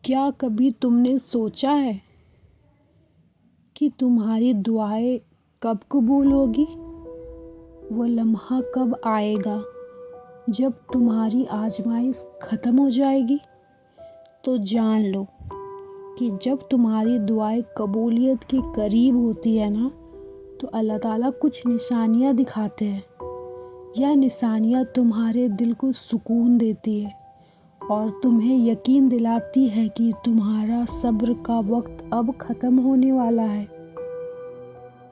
کیا کبھی تم نے سوچا ہے کہ تمہاری دعائیں کب قبول ہوگی؟ وہ لمحہ کب آئے گا جب تمہاری آزمائش ختم ہو جائے گی؟ تو جان لو کہ جب تمہاری دعائیں قبولیت کے قریب ہوتی ہے نا، تو اللہ تعالیٰ کچھ نشانیاں دکھاتے ہیں۔ یہ نشانیاں تمہارے دل کو سکون دیتی ہے اور تمہیں یقین دلاتی ہے کہ تمہارا صبر کا وقت اب ختم ہونے والا ہے۔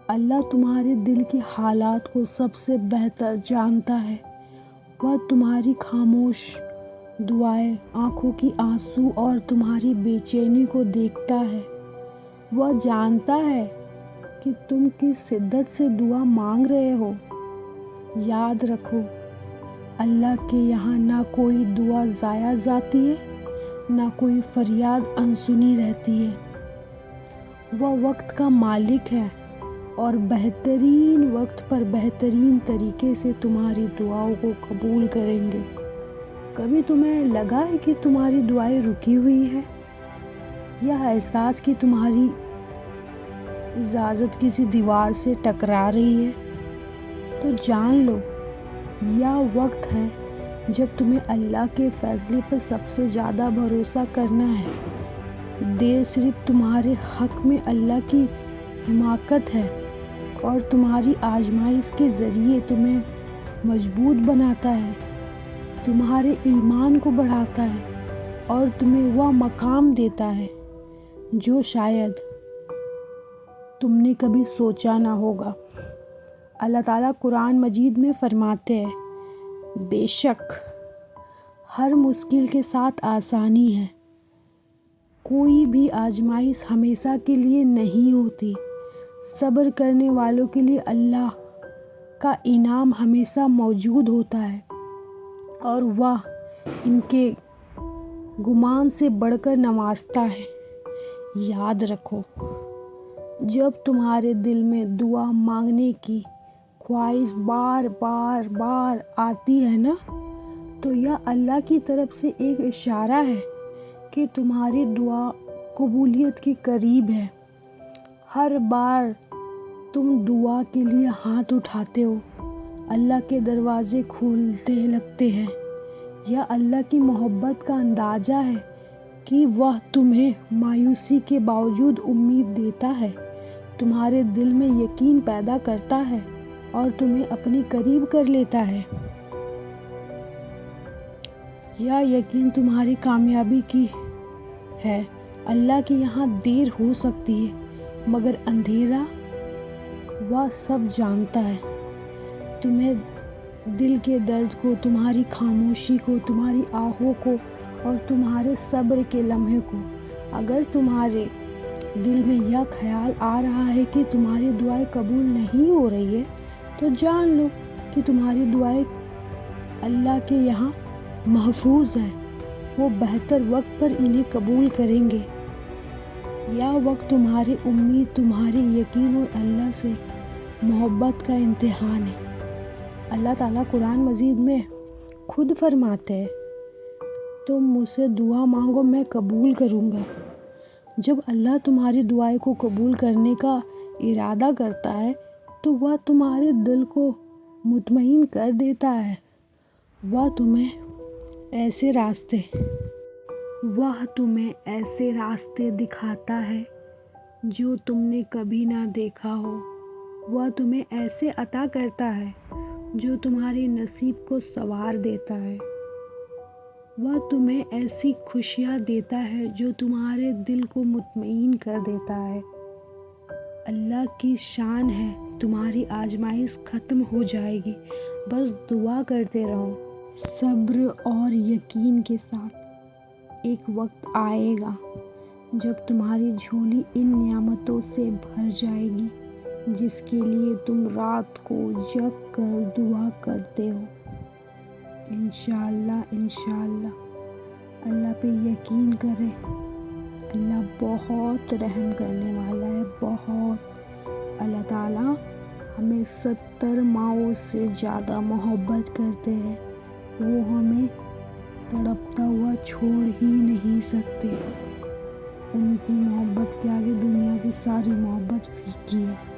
اللہ تمہارے دل کے حالات کو سب سے بہتر جانتا ہے۔ وہ تمہاری خاموش دعائیں، آنکھوں کی آنسو اور تمہاری بے چینی کو دیکھتا ہے۔ وہ جانتا ہے کہ تم کس شدت سے دعا مانگ رہے ہو۔ یاد رکھو، اللہ کے یہاں نہ کوئی دعا ضائع جاتی ہے، نہ کوئی فریاد انسنی رہتی ہے۔ وہ وقت کا مالک ہے اور بہترین وقت پر بہترین طریقے سے تمہاری دعاؤں کو قبول کریں گے۔ کبھی تمہیں لگا ہے کہ تمہاری دعائیں رکی ہوئی ہے، یا احساس کہ تمہاری اجازت کسی دیوار سے ٹکرا رہی ہے؟ تو جان لو، یہ وقت ہے جب تمہیں اللہ کے فیصلے پر سب سے زیادہ بھروسہ کرنا ہے۔ دیر صرف تمہارے حق میں اللہ کی حمایت ہے اور تمہاری آزمائش کے ذریعے تمہیں مضبوط بناتا ہے، تمہارے ایمان کو بڑھاتا ہے اور تمہیں وہ مقام دیتا ہے جو شاید تم نے کبھی سوچا نہ ہوگا۔ اللہ تعالیٰ قرآن مجید میں فرماتے ہیں، بے شک ہر مشکل کے ساتھ آسانی ہے۔ کوئی بھی آزمائش ہمیشہ کے لیے نہیں ہوتی۔ صبر کرنے والوں کے لیے اللہ کا انعام ہمیشہ موجود ہوتا ہے اور وہ ان کے گمان سے بڑھ کر نوازتا ہے۔ یاد رکھو، جب تمہارے دل میں دعا مانگنے کی خواہش بار آتی ہے نا، تو یہ اللہ کی طرف سے ایک اشارہ ہے کہ تمہاری دعا قبولیت کے قریب ہے۔ ہر بار تم دعا کے لیے ہاتھ اٹھاتے ہو، اللہ کے دروازے کھولنے لگتے ہیں۔ یہ اللہ کی محبت کا اندازہ ہے کہ وہ تمہیں مایوسی کے باوجود امید دیتا ہے، تمہارے دل میں یقین پیدا کرتا ہے اور تمہیں اپنے قریب کر لیتا ہے۔ یہ یقین تمہاری کامیابی کی ہے۔ اللہ کے یہاں دیر ہو سکتی ہے، مگر اندھیرا وہ سب جانتا ہے۔ تمہیں دل کے درد کو، تمہاری خاموشی کو، تمہاری آہوں کو اور تمہارے صبر کے لمحے کو۔ اگر تمہارے دل میں یہ خیال آ رہا ہے کہ تمہاری دعائیں قبول نہیں ہو رہی ہے، تو جان لو کہ تمہاری دعائیں اللہ کے یہاں محفوظ ہے۔ وہ بہتر وقت پر انہیں قبول کریں گے۔ یہ وقت تمہاری امید، تمہاری یقین اور اللہ سے محبت کا امتحان ہے۔ اللہ تعالیٰ قرآن مجید میں خود فرماتے ہیں، تم مجھ سے دعا مانگو میں قبول کروں گا۔ جب اللہ تمہاری دعائیں کو قبول کرنے کا ارادہ کرتا ہے تو وہ تمہارے دل کو مطمئن کر دیتا ہے۔ وہ تمہیں ایسے راستے دکھاتا ہے جو تم نے کبھی نہ دیکھا ہو۔ وہ تمہیں ایسے عطا کرتا ہے جو تمہارے نصیب کو سنوار دیتا ہے۔ وہ تمہیں ایسی خوشیاں دیتا ہے جو تمہارے دل کو مطمئن کر دیتا ہے۔ اللہ کی شان ہے، تمہاری آزمائش ختم ہو جائے گی، بس دعا کرتے رہو۔ صبر اور یقین کے ساتھ ایک وقت آئے گا جب تمہاری جھولی ان نعمتوں سے بھر جائے گی جس کے لیے تم رات کو جگ کر دعا کرتے ہو۔ انشاءاللہ اللہ پہ یقین کرے۔ اللہ بہت رحم کرنے والا ہے، بہت۔ اللہ تعالیٰ ہمیں 70 ماؤں سے زیادہ محبت کرتے ہیں۔ وہ ہمیں تڑپتا ہوا چھوڑ ہی نہیں سکتے۔ ان کی محبت کے آگے دنیا کی ساری محبت پھیکی ہے۔